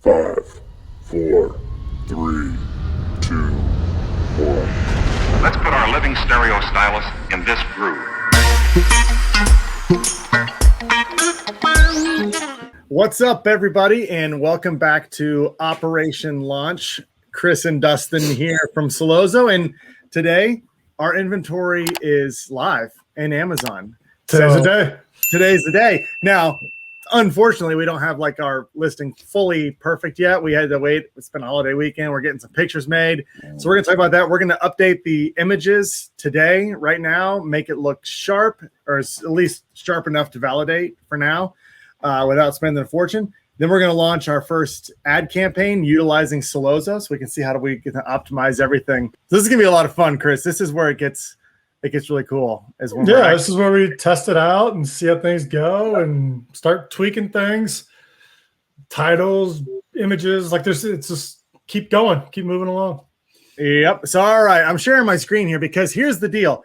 5, 4, 3, 2, 1. Let's put our living stereo stylus in this groove. What's up, everybody, and welcome back to Operation Launch. Chris and Dustin here from Sellozo, and today our inventory is live in Amazon. Today's the day. Today's the day. Now, unfortunately, we don't have like our listing fully perfect yet. We had to wait. It's been a holiday weekend. We're getting some pictures made. So we're going to talk about that. We're going to update the images today, right now, make it look sharp, or at least sharp enough to validate for now, without spending a fortune. Then we're going to launch our first ad campaign utilizing Sellozo, so we can see how do we get to optimize everything. So this is going to be a lot of fun, Chris. This is where it gets really cool. This is where we test it out and see how things go and start tweaking things, titles, images. It's just keep going, keep moving along. Yep. So, all right, I'm sharing my screen here because here's the deal.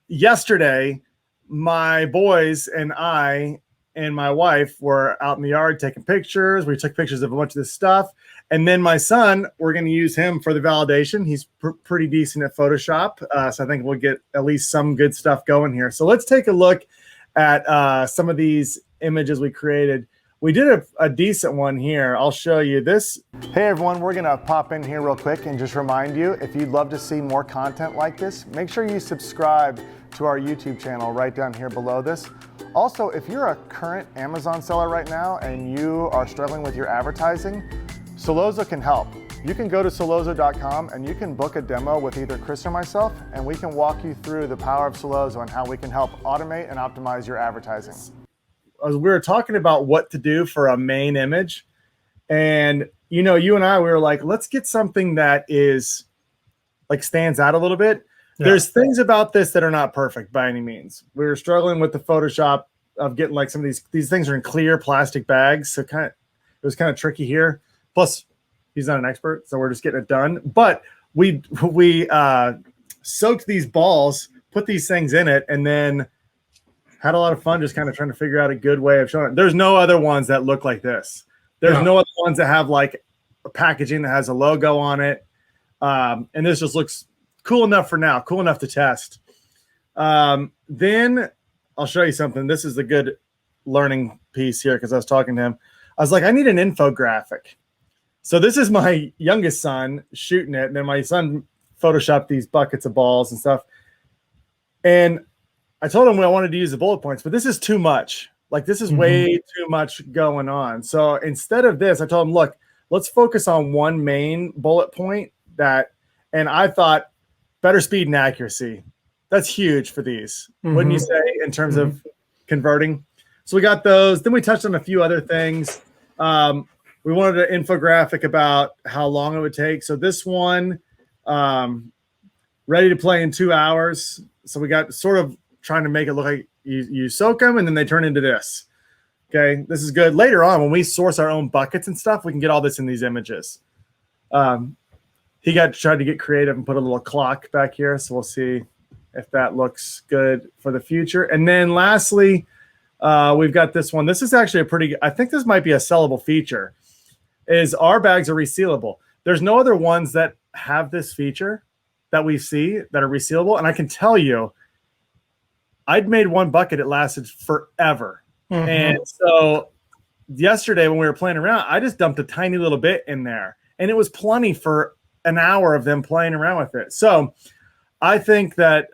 Yesterday, my boys and I and my wife were out in the yard taking pictures. We took pictures of a bunch of this stuff. And then my son, we're going to use him for the validation. He's pretty decent at Photoshop. So I think we'll get at least some good stuff going here. So let's take a look at some of these images we created. We did a decent one here. I'll show you this. Hey everyone, we're gonna pop in here real quick and just remind you, if you'd love to see more content like this, make sure you subscribe to our YouTube channel right down here below this. Also, if you're a current Amazon seller right now and you are struggling with your advertising, Sellozo can help. You can go to sellozo.com and you can book a demo with either Chris or myself, and we can walk you through the power of Sellozo and how we can help automate and optimize your advertising. As we were talking about what to do for a main image, and you and I, we were like, let's get something that is like stands out a little bit. Yeah. There's things about this that are not perfect by any means. We were struggling with the Photoshop of getting like some of these things are in clear plastic bags. So it was kind of tricky here. Plus, he's not an expert, so we're just getting it done. But we soaked these balls, put these things in it, and then had a lot of fun just kind of trying to figure out a good way of showing it. There's no other ones that look like this. There's no other ones that have like a packaging that has a logo on it. And this just looks cool enough for now, cool enough to test. Then I'll show you something. This is the good learning piece here because I was talking to him. I was like, I need an infographic. So this is my youngest son shooting it. And then my son photoshopped these buckets of balls and stuff. And I told him I wanted to use the bullet points, but this is too much. Like this is way too much going on. So instead of this, I told him, look, let's focus on one main bullet point and I thought better speed and accuracy. That's huge for these, wouldn't you say, in terms of converting? So we got those. Then we touched on a few other things. We wanted an infographic about how long it would take. So this one, ready to play in 2 hours. So we got sort of trying to make it look like you soak them and then they turn into this. Okay, this is good. Later on, when we source our own buckets and stuff, we can get all this in these images. He tried to get creative and put a little clock back here. So we'll see if that looks good for the future. And then lastly, we've got this one. This is actually I think this might be a sellable feature, is our bags are resealable. There's no other ones that have this feature that we see that are resealable. And I can tell you, I'd made one bucket. It lasted forever. And so yesterday when we were playing around, I just dumped a tiny little bit in there and it was plenty for an hour of them playing around with it. So I think that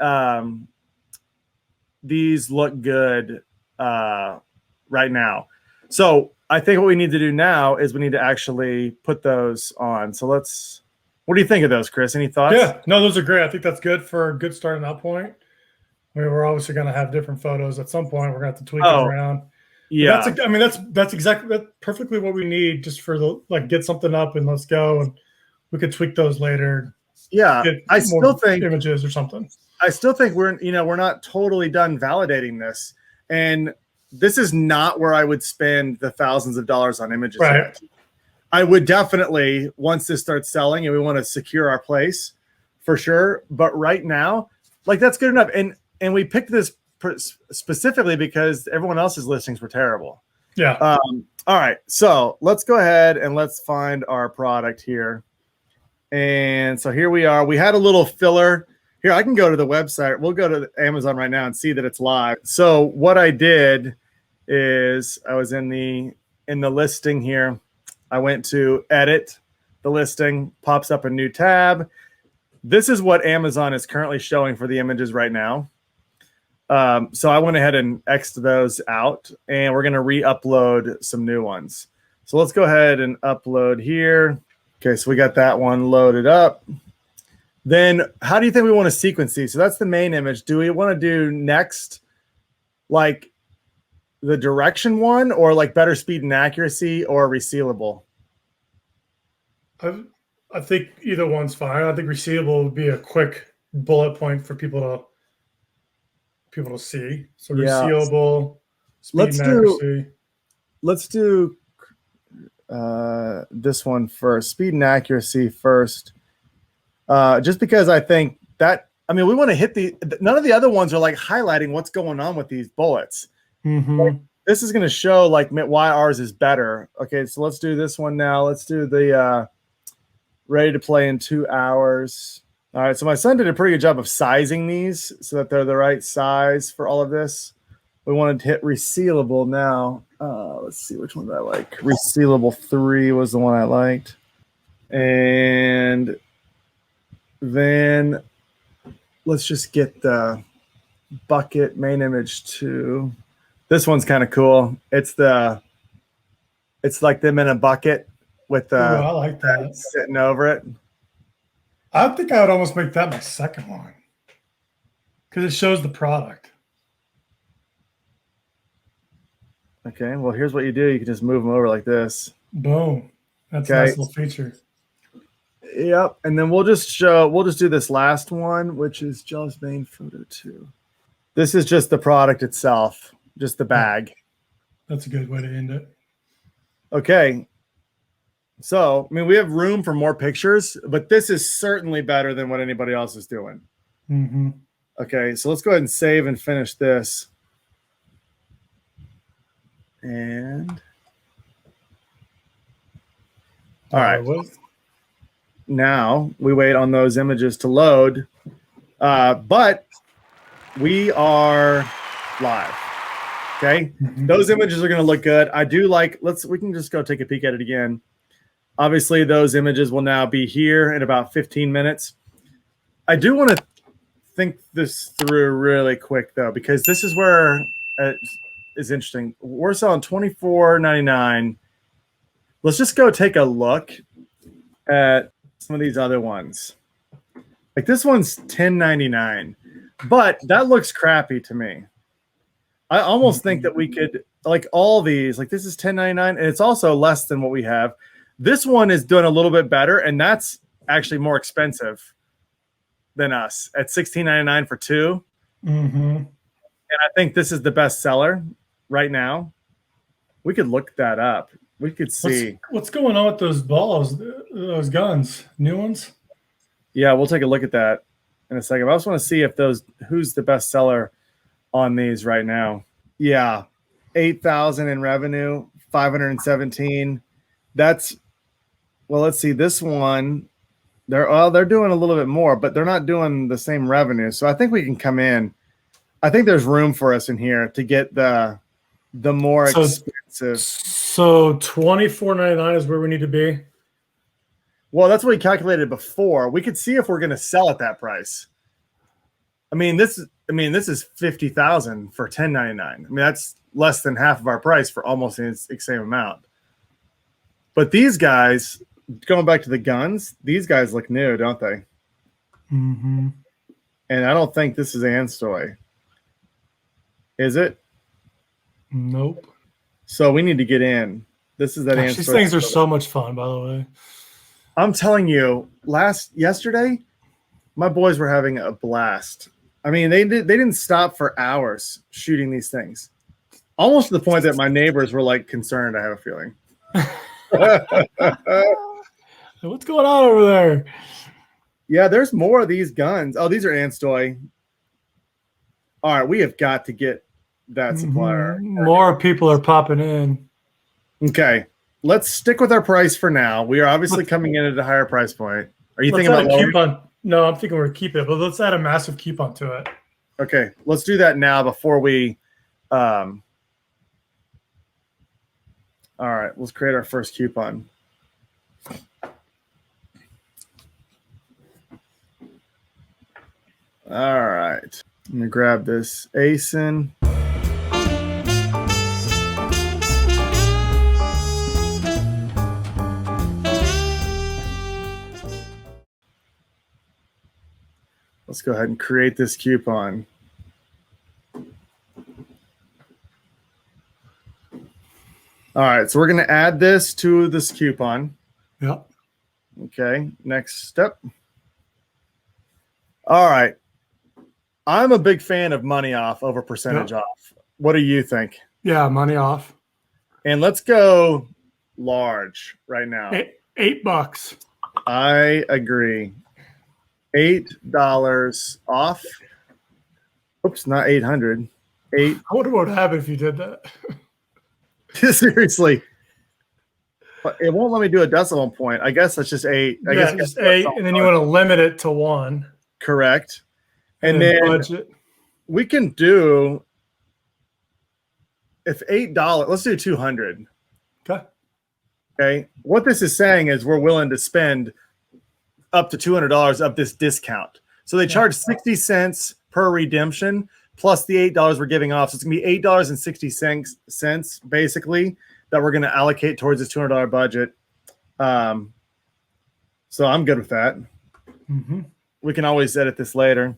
these look good right now. So I think what we need to do now is we need to actually put those on. So what do you think of those, Chris? Any thoughts? Yeah, no, those are great. I think that's good for a good starting out point. I mean, we're obviously going to have different photos at some point. We're going to have to tweak them around. Yeah. That's perfectly what we need just for get something up and let's go. And we could tweak those later. Yeah. I still think images or something. I still think we're not totally done validating this. And this is not where I would spend the thousands of dollars on images. Right. Yet. I would definitely, once this starts selling and we want to secure our place for sure. But right now, that's good enough. And we picked this specifically because everyone else's listings were terrible. Yeah. All right, so let's go ahead and let's find our product here. And so here we are. We had a little filler. Here, I can go to the website. We'll go to Amazon right now and see that it's live. So what I did is I was in the listing here. I went to edit the listing, pops up a new tab. This is what Amazon is currently showing for the images right now. So I went ahead and X'd those out, and we're going to re-upload some new ones. So let's go ahead and upload here. Okay, so we got that one loaded up. Then how do you think we want to sequence these? So that's the main image. Do we want to do next like the direction one, or like better speed and accuracy, or resealable? I think either one's fine. I think resealable would be a quick bullet point for people to see. So resealable, speed and accuracy. Let's do this one first. Speed and accuracy first. Just because I think that, I mean, we want to hit none of the other ones are like highlighting what's going on with these bullets. Like, this is going to show like why ours is better. Okay, so let's do this one now. Let's do the ready to play in 2 hours. All right, so my son did a pretty good job of sizing these so that they're the right size for all of this. We wanted to hit resealable now. Let's see, which one did I like? Resealable 3 was the one I liked. And then let's just get the bucket main image 2. This one's kind of cool. It's like them in a bucket with I like that sitting over it. I think I would almost make that my second one because it shows the product. Okay, well, here's what you do. You can just move them over like this. Boom. That's a nice little feature. Yep, and then we'll just do this last one, which is Jealous Vein Photo 2. This is just the product itself, just the bag. That's a good way to end it. Okay. So, I mean, we have room for more pictures, but this is certainly better than what anybody else is doing. Okay, so let's go ahead and save and finish this. And all right. Now we wait on those images to load, but we are live. Okay, those images are going to look good. I do like. We can just go take a peek at it again. Obviously, those images will now be here in about 15 minutes. I do want to think this through really quick though, because this is where it is interesting. We're selling $24.99. Let's just go take a look at some of these other ones. Like this one's $10.99, but that looks crappy to me. I almost think that we could, like all these, like this is $10.99 and it's also less than what we have. This one is doing a little bit better, and that's actually more expensive than us at $16.99 for 2. And I think this is the best seller right now. We could look that up. We could see what's going on with those balls, those guns, new ones. Yeah, we'll take a look at that in a second. I just want to see if who's the best seller on these right now. Yeah, 8,000 in revenue, 517. That's, well, let's see, this one, they're doing a little bit more, but they're not doing the same revenue. So I think we can come in. I think there's room for us in here to get the more expensive. So $24.99 is where we need to be. Well, that's what we calculated before. We could see if we're going to sell at that price. I mean, this is 50,000 for $10.99. I mean, that's less than half of our price for almost the same amount. But these guys, going back to the guns, these guys look new, don't they? And I don't think this is Anstoy. Is it? Nope. So we need to get in. This is that Anstoy. These things are so much fun, by the way. I'm telling you, yesterday, my boys were having a blast. I mean, they didn't stop for hours shooting these things. Almost to the point that my neighbors were like concerned, I have a feeling. What's going on over there? Yeah, there's more of these guns. Oh, these are Anstoy. All right, we have got to get that supplier. More people are popping in. Okay. Let's stick with our price for now. We are obviously coming in at a higher price point. Are you thinking about lowering? Coupon? No, I'm thinking we're keep it, but let's add a massive coupon to it. Okay, let's do that now before we. All right, let's create our first coupon. All right, I'm gonna grab this ASIN. Let's go ahead and create this coupon. All right, so we're going to add this to this coupon. Yep. Okay, next step. All right. I'm a big fan of money off over percentage off. What do you think? Yeah, money off. And let's go large right now. $8. I agree. $8 off. Oops, not 800. I wonder what would happen if you did that. Seriously. It won't let me do a decimal point. I guess that's just 8. I guess just 8, and then you want to limit it to 1. Correct. And then budget. We can do, if $8, let's do 200. Okay. Okay. What this is saying is we're willing to spend up to $200 of this discount. So they charge 60 cents per redemption plus the $8 we're giving off. So it's going to be $8.60 basically that we're going to allocate towards this $200 budget. So I'm good with that. Mm-hmm. We can always edit this later.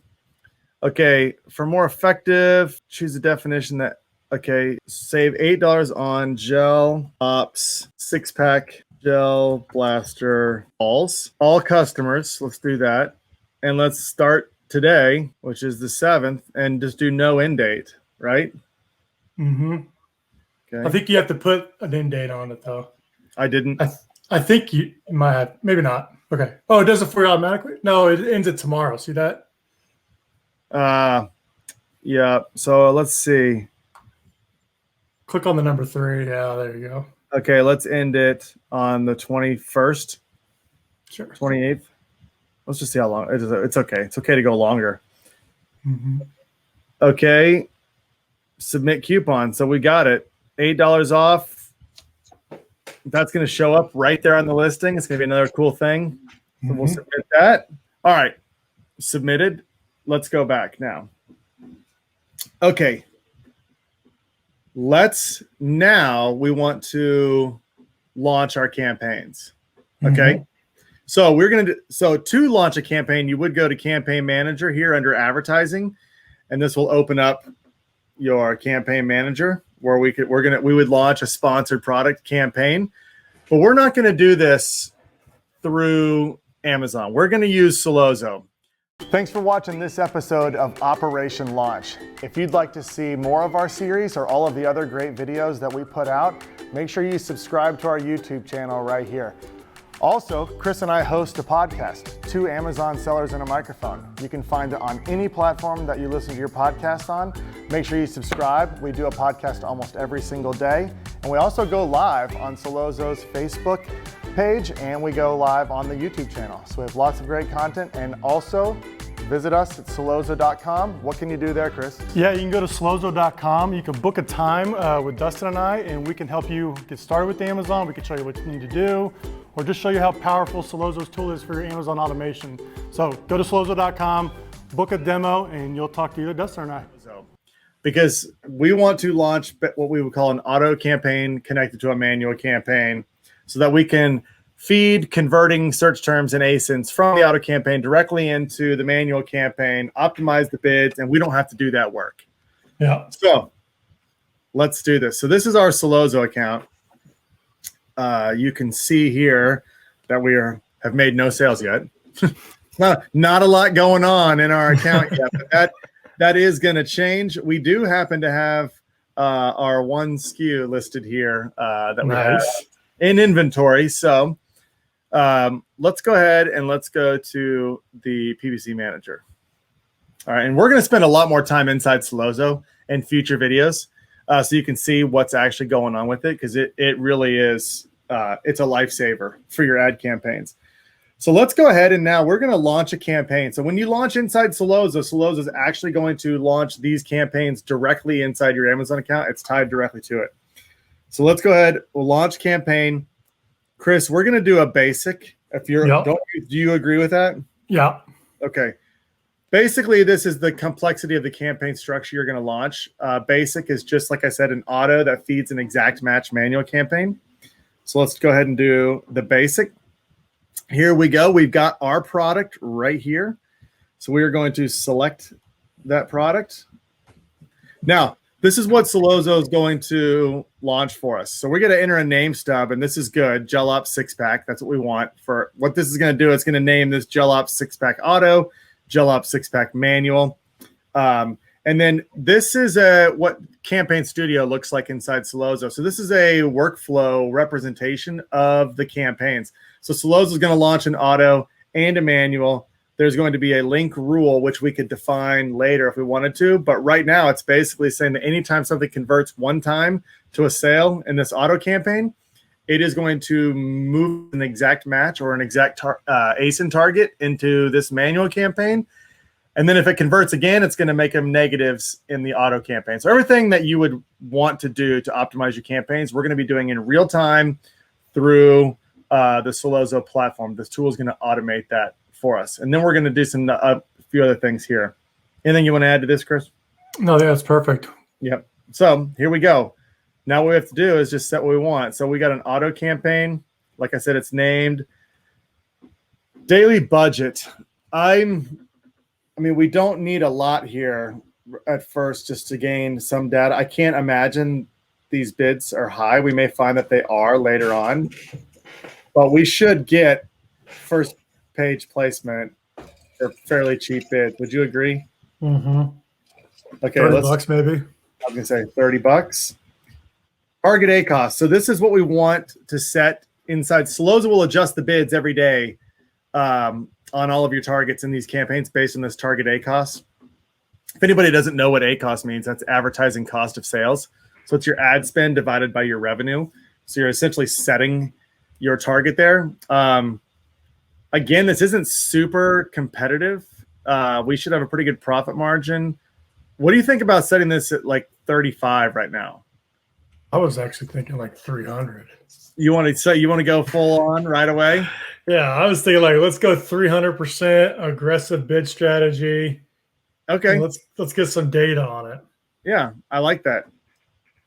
Okay. For more effective, choose a definition that, okay, save $8 on gel ops 6-pack gel blaster balls. All customers. Let's do that. And let's start today, which is the 7th, and just do no end date, right? Mm-hmm. Okay. I think you have to put an end date on it, though. I didn't. I think you might have. Maybe not. Okay. Oh, it does it for you automatically? No, it ends it tomorrow. See that? Yeah. So let's see. Click on the number 3. Yeah, there you go. Okay, let's end it on the 21st. Sure. 28th. Let's just see how long. It's okay. It's okay to go longer. Mm-hmm. Okay. Submit coupon. So we got it. $8 off. That's going to show up right there on the listing. It's going to be another cool thing. So we'll submit that. All right. Submitted. Let's go back now. Okay. We want to launch our campaigns. Okay. So to launch a campaign, you would go to campaign manager here under advertising, and this will open up your campaign manager where we would launch a sponsored product campaign, but we're not going to do this through Amazon. We're going to use Sellozo. Thanks for watching this episode of Operation Launch. If you'd like to see more of our series or all of the other great videos that we put out, make sure you subscribe to our YouTube channel right here. Also, Chris and I host a podcast, 2 Amazon Sellers and a Microphone. You can find it on any platform that you listen to your podcast on. Make sure you subscribe. We do a podcast almost every single day. And we also go live on Sellozo's Facebook page, and we go live on the YouTube channel. So we have lots of great content. And also visit us at Sellozo.com. What can you do there, Chris? Yeah, you can go to Sloza.com. You can book a time with Dustin and I, and we can help you get started with Amazon. We can show you what you need to do, or just show you how powerful Sellozo's tool is for your Amazon automation. So go to Sloza.com, book a demo, and you'll talk to either Dustin or I. Because we want to launch what we would call an auto campaign connected to a manual campaign so that we can feed converting search terms and ASINs from the auto campaign directly into the manual campaign, optimize the bids, and we don't have to do that work. Yeah. So let's do this. So this is our Sellozo account. You can see here that we have made no sales yet. not a lot going on in our account yet, but that is going to change. We do happen to have our one SKU listed here that we have in inventory. So let's go ahead and let's go to the PPC manager. All right, and we're going to spend a lot more time inside Sellozo and future videos, so you can see what's actually going on with it, because it really is it's a lifesaver for your ad campaigns. So let's go ahead, and now we're going to launch a campaign. So when you launch inside Sellozo, Sellozo is actually going to launch these campaigns directly inside your Amazon account. It's tied directly to it. So let's go ahead. We'll launch campaign. Chris, we're going to do a basic. If you're, Yep. do you agree with that? Yeah. Okay. Basically, this is the complexity of the campaign structure you're going to launch. Basic is just, like I said, an auto that feeds an exact match manual campaign. So let's go ahead and do the basic. Here we go. We've got our product right here. So we are going to select that product. Now, this is what Sellozo is going to launch for us. So we're going to enter a name stub, and this is good. Gel Up 6-pack. That's what we want. For what this is going to do, it's going to name this Gel Up 6-pack auto, Gel Up 6-pack manual. And then this is what Campaign Studio looks like inside Sellozo. So this is a workflow representation of the campaigns. So Sellozo is going to launch an auto and a manual. There's going to be a link rule, which we could define later if we wanted to. But right now, it's basically saying that anytime something converts one time to a sale in this auto campaign, it is going to move an exact match or an exact ASIN target into this manual campaign. And then if it converts again, it's going to make them negatives in the auto campaign. So everything that you would want to do to optimize your campaigns, we're going to be doing in real time through the Sellozo platform. This tool is going to automate that for us. And then we're going to do some a few other things here. Anything you want to add to this, Chris? No, that's perfect. Yep. So here we go. Now what we have to do is just set what we want. So we got an auto campaign. Like I said, it's named Daily Budget. I mean, we don't need a lot here at first just to gain some data. I can't imagine these bids are high. We may find that they are later on, but we should get first page placement for fairly cheap bids. Would you agree? Mm-hmm. Okay, $30 maybe. I was gonna say $30. Target A cost. So this is what we want to set inside. Sellozo will adjust the bids every day on all of your targets in these campaigns based on this target A cost. If anybody doesn't know what A cost means, that's advertising cost of sales. So it's your ad spend divided by your revenue. So you're essentially setting your target there. Again, this isn't super competitive. We should have a pretty good profit margin. What do you think about setting this at like 35 right now? I was actually thinking like 300. You want to go full on right away? Yeah, I was thinking like let's go 300% aggressive bid strategy. Okay. Let's get some data on it. Yeah, I like that.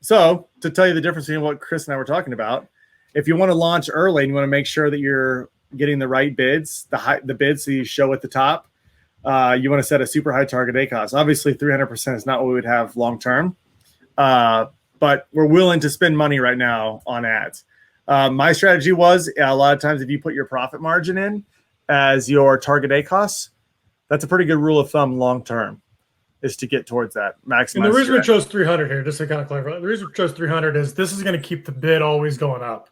So to tell you the difference between what Chris and I were talking about, if you want to launch early and you want to make sure that you're getting the right bids, the bids that you show at the top, you want to set a super high target A cost. Obviously, 300% is not what we would have long term, but we're willing to spend money right now on ads. My strategy was a lot of times if you put your profit margin in as your target A costs, that's a pretty good rule of thumb long term, is to get towards that maximize. And the reason we chose 300 here, just to kind of clarify, the reason we chose 300 is this is going to keep the bid always going up.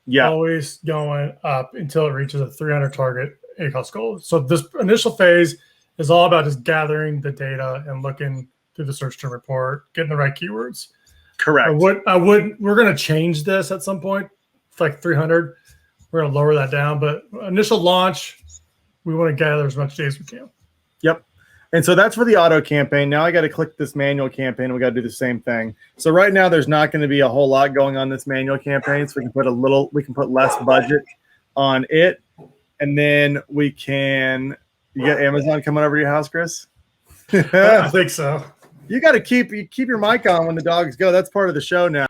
Yeah, always going up until it reaches a 300 target A cost goal. So this initial phase is all about just gathering the data and looking through the search term report, getting the right keywords. correct. We're going to change this at some point. It's like 300. We're going to lower that down, but initial launch, we want to gather as much data as we can. Yep. And so that's for the auto campaign. Now I got to click this manual campaign. And we got to do the same thing. So right now there's not going to be a whole lot going on this manual campaign. So we can put less budget on it. And then we can, you got Amazon coming over to your house, Chris? I think so. You got to keep your mic on when the dogs go. That's part of the show now.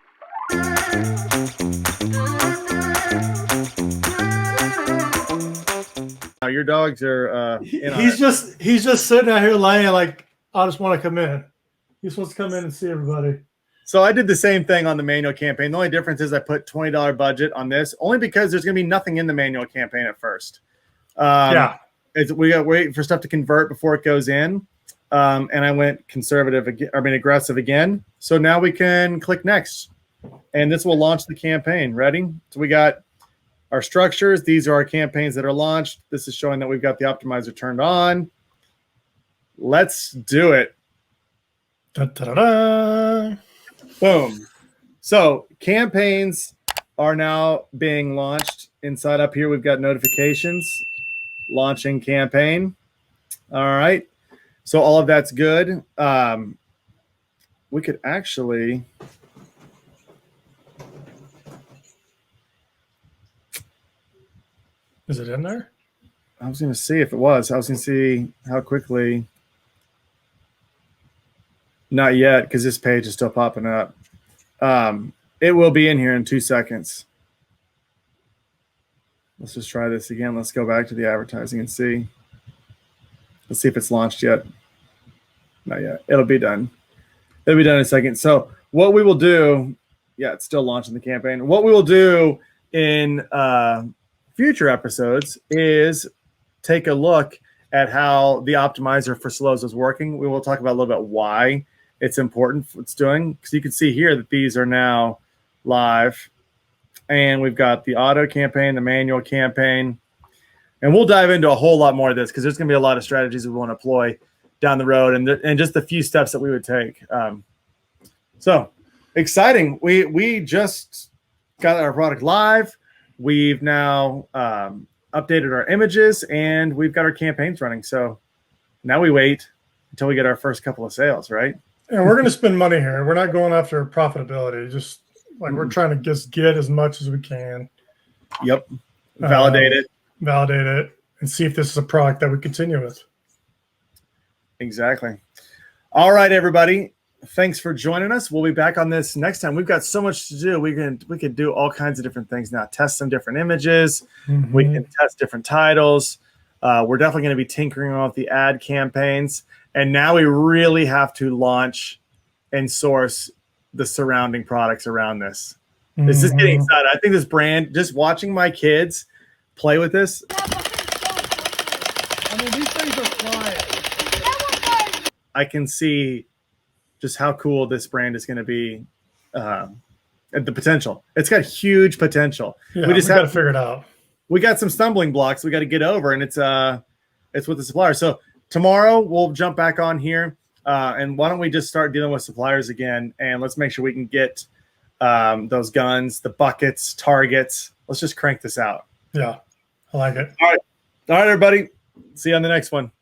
Your dogs are he's just sitting out here laying like I just want to come in. He's supposed to come in and see everybody. So I did the same thing on the manual campaign. The only difference is I put $20 budget on this, only because there's going to be nothing in the manual campaign at first. We got waiting for stuff to convert before it goes in, and I went aggressive again. So now we can click next, and this will launch the campaign. Ready? So we got our structures. These are our campaigns that are launched. This is showing that we've got the optimizer turned on. Let's do it. Da, da, da, da. Boom. So campaigns are now being launched. Inside up here, we've got notifications, launching campaign. All right. So all of that's good. We could actually. Is it in there? I was going to see if it was. I was going to see how quickly. Not yet, because this page is still popping up. It will be in here in 2 seconds. Let's just try this again. Let's go back to the advertising and see. Let's see if it's launched yet. Not yet. It'll be done. It'll be done in a second. So what we will do, yeah, it's still launching the campaign. What we will do in future episodes is take a look at how the optimizer for Sellozo is working. We will talk about a little bit why it's important what it's doing, because you can see here that these are now live, and we've got the auto campaign, the manual campaign, and we'll dive into a whole lot more of this because there's going to be a lot of strategies we want to employ down the road, and just a few steps that we would take. So exciting! We just got our product live. We've now updated our images, and we've got our campaigns running. So now we wait until we get our first couple of sales, right? And we're going to spend money here. We're not going after profitability. Just like we're trying to just get as much as we can. Yep. Validate it, and see if this is a product that we continue with. Exactly. All right, everybody. Thanks for joining us. We'll be back on this next time. We've got so much to do. We could do all kinds of different things now. Test some different images. We can test different titles. We're definitely going to be tinkering with the ad campaigns. And now we really have to launch and source the surrounding products around this. This is getting exciting. I think this brand, just watching my kids play with this. I mean, these things are flying. I can see just how cool this brand is going to be. The potential. It's got huge potential. Yeah, we just got have to figure it out. We got some stumbling blocks we got to get over, and it's with the supplier. So tomorrow we'll jump back on here, and why don't we just start dealing with suppliers again, and let's make sure we can get those guns, the buckets, targets. Let's just crank this out. Yeah, I like it. All right, everybody. See you on the next one.